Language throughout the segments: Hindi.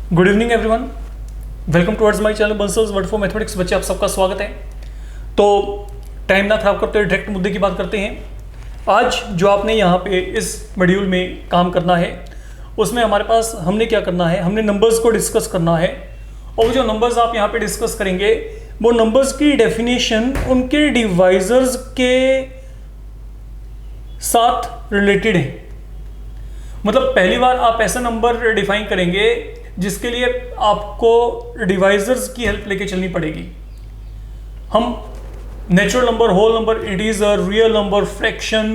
Good evening everyone, welcome towards my channel Bansal's word for mathematics. बच्चे आप सबका स्वागत है। तो टाइम ना खराब करते हुए डायरेक्ट मुद्दे की बात करते हैं। आज जो आपने यहाँ पे इस मॉड्यूल में काम करना है उसमें हमारे पास हमने क्या करना है, हमने नंबर्स को डिस्कस करना है। और जो नंबर्स आप यहाँ पे डिस्कस करेंगे वो नंबर्स की डेफिनेशन उनके डिवाइजर्स के साथ रिलेटेड है। मतलब पहली बार आप ऐसा नंबर डिफाइन करेंगे जिसके लिए आपको डिवाइजर्स की हेल्प लेके चलनी पड़ेगी। हम natural number, whole number, integer, real number, fraction,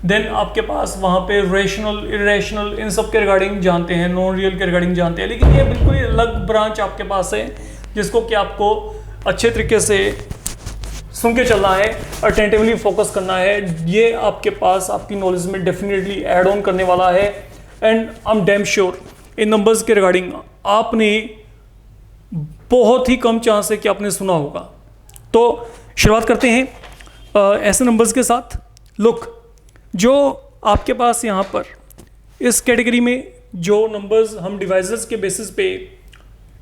then आपके पास वहाँ पे रेशनल, इरेशनल, इन सब के रिगार्डिंग जानते हैं, नॉन रियल के रिगार्डिंग जानते हैं। लेकिन ये बिल्कुल ही अलग ब्रांच आपके पास है जिसको कि आपको अच्छे तरीके से सुन के चलना है, अटेंटिवली फोकस करना है। ये आपके पास आपकी नॉलेज में डेफिनेटली ऐड ऑन करने वाला है। And I am damn sure in numbers के रिगार्डिंग आपने बहुत ही कम चांस है कि आपने सुना होगा। तो शुरुआत करते हैं ऐसे नंबर्स के साथ। लुक, जो आपके पास यहाँ पर इस कैटेगरी में जो नंबर्स हम डिवाइजर्स के बेसिस पे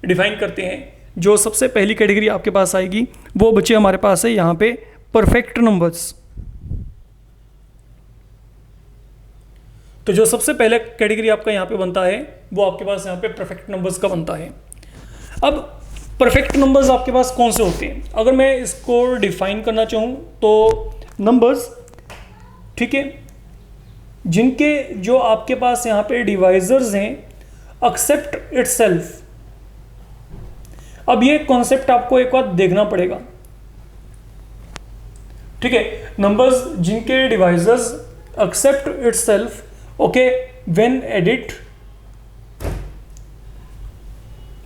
डिफाइन करते हैं, जो सबसे पहली कैटेगरी आपके पास आएगी वो बच्चे हमारे पास है यहाँ पे परफेक्ट नंबर्स। तो जो सबसे पहले कैटेगरी आपका यहाँ पे बनता है वो आपके पास यहाँ पे परफेक्ट नंबर्स का बनता है। अब परफेक्ट नंबर्स आपके पास कौन से होते हैं, अगर मैं इसको डिफाइन करना चाहूँ तो नंबर्स, ठीक है, जिनके जो आपके पास यहाँ पे डिवाइजर्स हैं एक्सेप्ट इटसेल्फ। अब ये कॉन्सेप्ट आपको एक बार देखना पड़ेगा, ठीक है। नंबर्स जिनके divisors except itself, okay, when added,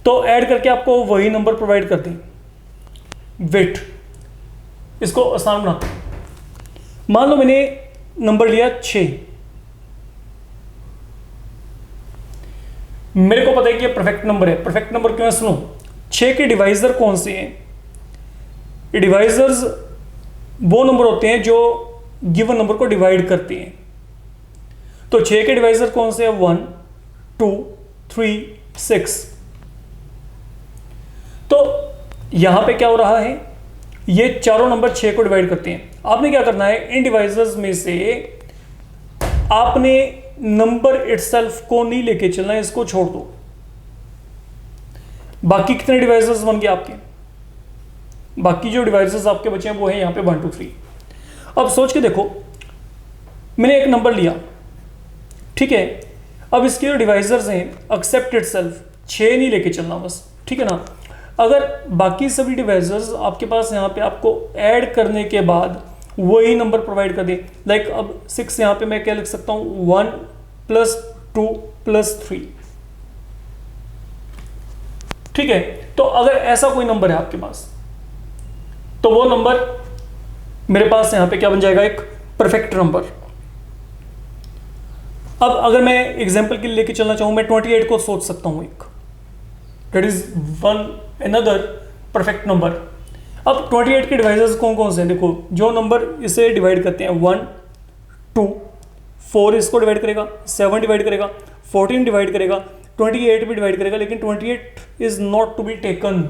तो ऐड करके आपको वही नंबर प्रोवाइड करते हैं। वेट, इसको आसान बनाते हैं। मान लो मैंने नंबर लिया 6, मेरे को पता है कि ये परफेक्ट नंबर है। परफेक्ट नंबर क्यों है सुनो, 6 के डिवाइजर कौन से हैं? डिवाइजर्स वो नंबर होते हैं जो गिवन नंबर को डिवाइड करते हैं। तो 6 के डिवाइजर कौन से हैं? 1, 2, 3, 6। तो यहां पे क्या हो रहा है, ये चारों नंबर 6 को डिवाइड करते हैं। आपने क्या करना है, इन डिवाइजर्स में से आपने नंबर इटसेल्फ को नहीं लेके चलना है, इसको छोड़ दो। बाकी कितने डिवाइजर्स बन गए आपके? बाकी जो डिवाइजर्स आपके बचे हैं वो है यहां पे 1, 2, 3। अब सोच के देखो, मैंने एक नंबर लिया, ठीक है। अब इसके जो डिवाइजर्स हैं एक्सेप्ट इटसेल्फ, 6 नहीं लेके चलना बस, ठीक है ना। अगर बाकी सभी डिवाइजर्स आपके पास यहाँ पे आपको ऐड करने के बाद वही नंबर प्रोवाइड कर दे, लाइक अब 6 यहाँ पे मैं क्या लिख सकता हूँ, 1 + 2 + 3, ठीक है। तो अगर ऐसा कोई नंबर है आपके पास तो वो नंबर मेरे पास यहाँ पे क्या बन जाएगा, एक परफेक्ट नंबर। अब अगर मैं एग्जांपल के लिए लेके चलना चाहूं, मैं 28 को सोच सकता हूं एक, that is another perfect number. अब 28 के डिवाइजर्स कौन कौन से हैं? देखो, जो नंबर इसे डिवाइड करते हैं, 1, 2, 4 इसको डिवाइड करेगा, 7 डिवाइड करेगा, 14 डिवाइड करेगा, 28 भी डिवाइड करेगा, लेकिन 28 is not to be taken.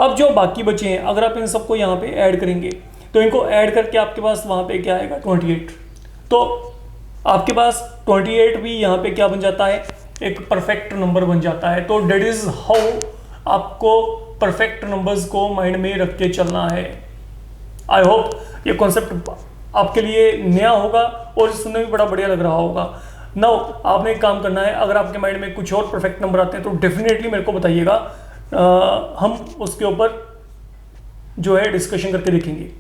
अब जो बाकी बचे हैं, अगर आप इन सबको यहाँ पे ऐड करेंगे तो इनको ऐड करके आपके पास वहाँ पे क्या आएगा, 28। तो आपके पास 28 भी यहाँ पे क्या बन जाता है, एक परफेक्ट नंबर बन जाता है। तो डेट इज हाउ आपको परफेक्ट नंबर्स को माइंड में रख के चलना है। आई होप ये कॉन्सेप्ट आपके लिए नया होगा और सुनने में बड़ा बढ़िया लग रहा होगा। नाउ आपने एक काम करना है, अगर आपके माइंड में कुछ और परफेक्ट नंबर आते हैं तो डेफिनेटली मेरे को बताइएगा, हम उसके ऊपर जो है डिस्कशन करके देखेंगे।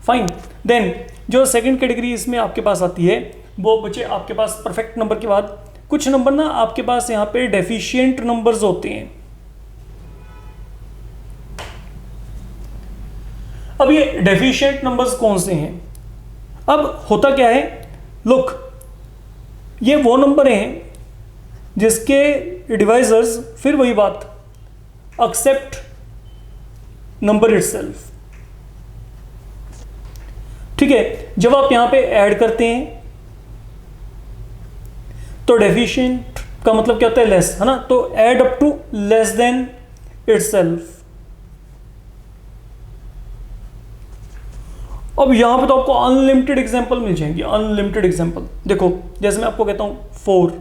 फाइन। देन जो सेकंड कैटेगरी इसमें आपके पास आती है वो बचे आपके पास परफेक्ट नंबर के बाद कुछ नंबर ना आपके पास यहाँ पे डेफिशिएंट नंबर्स होते हैं। अब ये डेफिशिएंट नंबर्स कौन से हैं? अब होता क्या है, लुक, ये वो नंबर हैं जिसके डिवाइजर्स, फिर वही बात, एक्सेप्ट नंबर इटसेल्फ, ठीक है। जब आप यहां पे ऐड करते हैं तो डेफिशिएंट का मतलब क्या होता है, लेस, है ना, तो add up to less than itself. अब यहां पे तो आपको अनलिमिटेड एग्जांपल मिल जाएंगे, अनलिमिटेड एग्जांपल। देखो जैसे मैं आपको कहता हूं 4,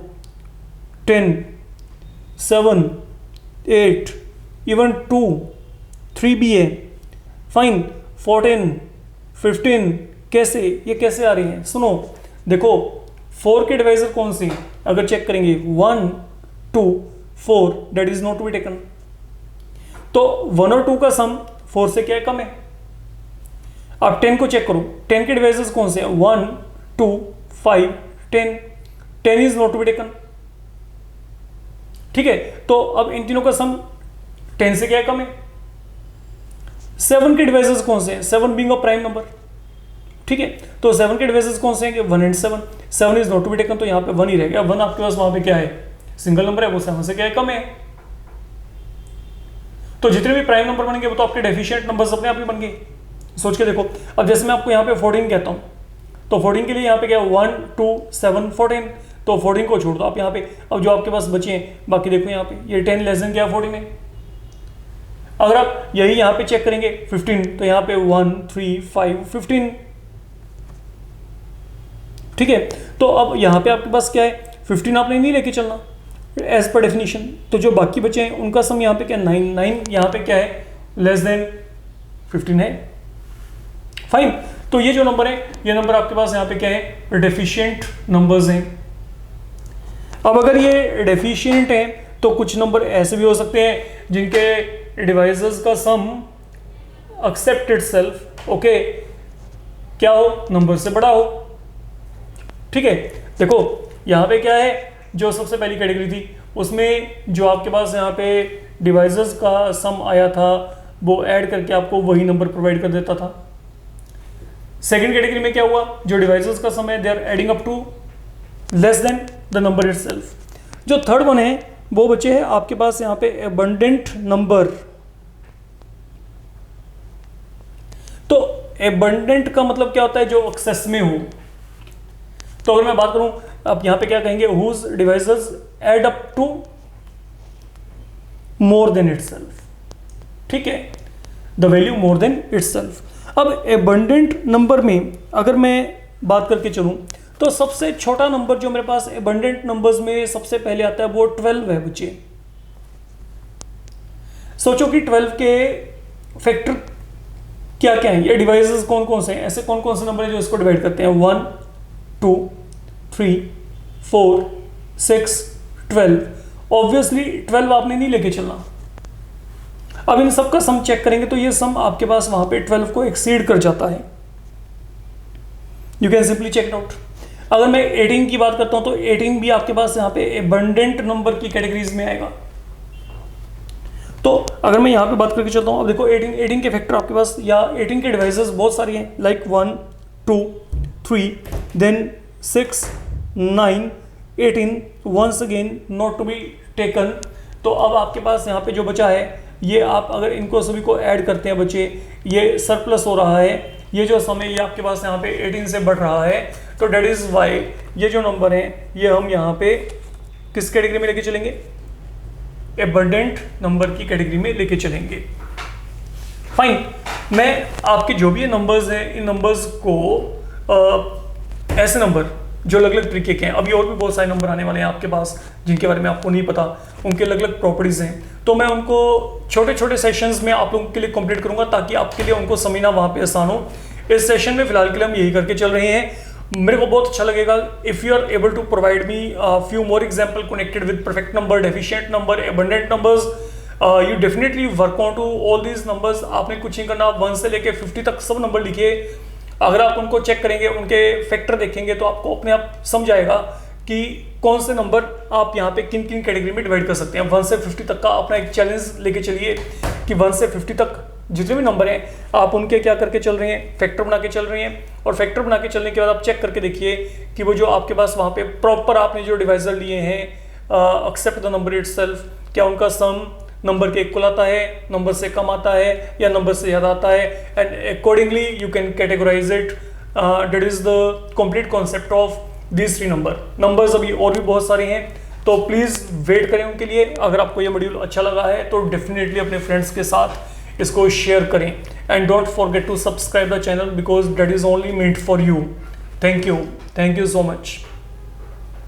10, 7, 8, इवन 2, 3 भी है, फाइन, 14, 15, कैसे, ये कैसे आ रही हैं? सुनो, देखो 4 के डिवाइजर कौन से हैं? अगर चेक करेंगे 1, 2, 4, that is not to be taken. तो 1 और 2 का सम 4 से क्या है, कम है। अब 10 को चेक करो, 10 के डिवाइसेस कौन से हैं? 1, 2, 5, 10, 10 is not to be taken. ठीक है, तो अब इन तीनों का सम 10 से क्या है, कम है। 7 के डिवाइसेस कौन से हैं? 7 बीइंग अ प्राइम नंबर। ठीक है, तो 7 के डिवाइसेस कौन से हैं? 1 and 7, 7 is not to be taken, तो यहां पे 1 ही रह गया। 1 आपके पास वहां पे क्या है, सिंगल नंबर है, वो 7 से क्या है, कम है। तो जितने भी प्राइम नंबर बनेंगे वो तो आपके डेफिशिएंट नंबर्स अपने आप ही बन गए। सोच के देखो, अब जैसे मैं आपको यहाँ पे 14 कहता हूँ, तो 14 के लिए यहाँ पे क्या है, 1, 2, 7, 14, तो 14 को छोड़ दो आप यहाँ पे। अब जो आपके पास बचे हैं बाकी देखो यहाँ पे, ये 10 लेस देन क्या है, 14 है। अगर आप यही यहाँ पे चेक करेंगे 15, तो यहाँ पे 1, 3, 5, 15। ठीक है, तो अब यहाँ पे आपके पास क्या है, 15 आपने नहीं लेके चलना एज पर डेफिनेशन, तो जो बाकी बचे हैं उनका सम यहाँ पे क्या है, 9, 9 यहाँ पे क्या है, लेस देन 15 है, फाइन। तो ये जो नंबर है, ये नंबर आपके पास यहाँ पे क्या है, डेफिशिएंट नंबर्स हैं। अब अगर ये डेफिशिएंट हैं तो कुछ नंबर ऐसे भी हो सकते हैं जिनके डिवाइसेस का सम एक्सेप्ट इटसेल्फ, ओके, क्या हो, नंबर से बड़ा हो। ठीक है, देखो यहाँ पे क्या है, जो सबसे पहली कैटेगरी थी उसमें जो आपके पास यहाँ पे डिवाइसेस का सम आया था वो ऐड करके आपको वही नंबर प्रोवाइड कर देता था। सेकंड कैटेगरी में क्या हुआ, जो डिवाइसेस का सम है they are adding up to less than the number itself. जो थर्ड वन है वो बचे है आपके पास यहाँ पे एबंडेंट नंबर। तो एबंडेंट का मतलब क्या होता है, जो एक्सेस में हो। तो अगर मैं बात करूं, आप यहां पे क्या कहेंगे, whose devices add up to more than itself. ठीक है, the value more than itself. अब एबंडेंट नंबर में अगर मैं बात करके चलूं तो सबसे छोटा नंबर जो मेरे पास एबंडेंट नंबर्स में सबसे पहले आता है वो 12 है बच्चे। सोचो कि 12 के फैक्टर क्या क्या है, ये डिवाइसेस कौन कौन से हैं, ऐसे कौन कौन से नंबर हैं जो इसको डिवाइड करते हैं, 1, 2, 3, 4, 6, 12। ऑब्वियसली 12 आपने नहीं लेके चलना। अब इन सब का सम चेक करेंगे तो ये सम आपके पास वहां पे 12 को एक्सीड कर जाता है। You can simply check it out. अगर मैं 18 की बात करता हूं तो 18 भी आपके पास यहाँ पे एबंडेंट नंबर की कैटेगरीज में आएगा। तो अगर मैं यहाँ पे बात करके चलता हूँ, अब देखो 18 के फैक्टर आपके पास या 18 के डिवाइसेस बहुत सारी हैं, like 1, 2, 3, then 6, 9, 18, once again not to be taken. तो अब आपके पास यहाँ पे जो बचा है, ये आप अगर इनको सभी को ऐड करते हैं बच्चे, ये सरप्लस हो रहा है। ये जो समय ये आपके पास यहाँ पे 18 से बढ़ रहा है, तो डेट इज वाई ये जो नंबर है ये हम यहाँ पे किस कैटेगरी में लेके चलेंगे, एबंडेंट नंबर की कैटेगरी में लेके चलेंगे। फाइन, मैं आपके जो भी ये नंबर्स हैं इन नंबर्स को ऐसे नंबर जो अलग अलग तरीके के हैं, अभी और भी बहुत सारे नंबर आने वाले हैं आपके पास जिनके बारे में आपको नहीं पता, उनके अलग अलग प्रॉपर्टीज हैं, तो मैं उनको छोटे छोटे सेशंस में आप लोगों के लिए कंप्लीट करूंगा ताकि आपके लिए उनको समझना वहां पे आसान हो। इस सेशन में फिलहाल के लिए हम यही करके चल रहे हैं। मेरे को बहुत अच्छा लगेगा if you are able to provide me few more example connected with perfect number, deficient number, abundant numbers. You definitely work on to all these numbers. आपने कुछ नहीं करना, 1 से लेके 50 तक सब नंबर लिखिए। अगर आप उनको चेक करेंगे, उनके फैक्टर देखेंगे, तो आपको अपने आप समझ आएगा कि कौन से नंबर आप यहाँ पे किन किन कैटेगरी में डिवाइड कर सकते हैं। 1 से 50 तक का अपना एक चैलेंज लेके चलिए कि 1 से 50 तक जितने भी नंबर हैं आप उनके क्या करके चल रहे हैं, फैक्टर बना के चल रहे हैं। और फैक्टर बना के चलने के बाद आप चेक करके देखिए कि वो जो आपके पास वहाँ पे प्रॉपर आपने जो डिवाइजर लिए हैं, एक्सेप्ट द नंबर इटसेल्फ, क्या उनका सम नंबर के इक्वल आता है, नंबर से कम आता है या नंबर से ज़्यादा आता है, and accordingly you can categorise it. That is the complete concept of these 3 numbers. अभी और भी बहुत सारे हैं, तो प्लीज़ वेट करें उनके लिए। अगर आपको ये मॉड्यूल अच्छा लगा है तो डेफिनेटली अपने फ्रेंड्स के साथ इसको शेयर करें, and don't forget to subscribe the channel because that is only meant for you. Thank you so much.